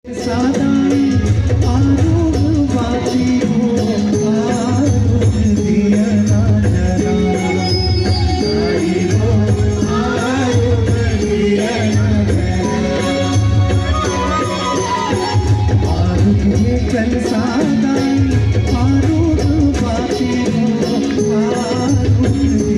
सादाई आरोग बाती हो आरोग दिया ना जरा आई हो आरोग दिया ना जरा आरोग ये कल सादाई आरोग बाती हो आरोग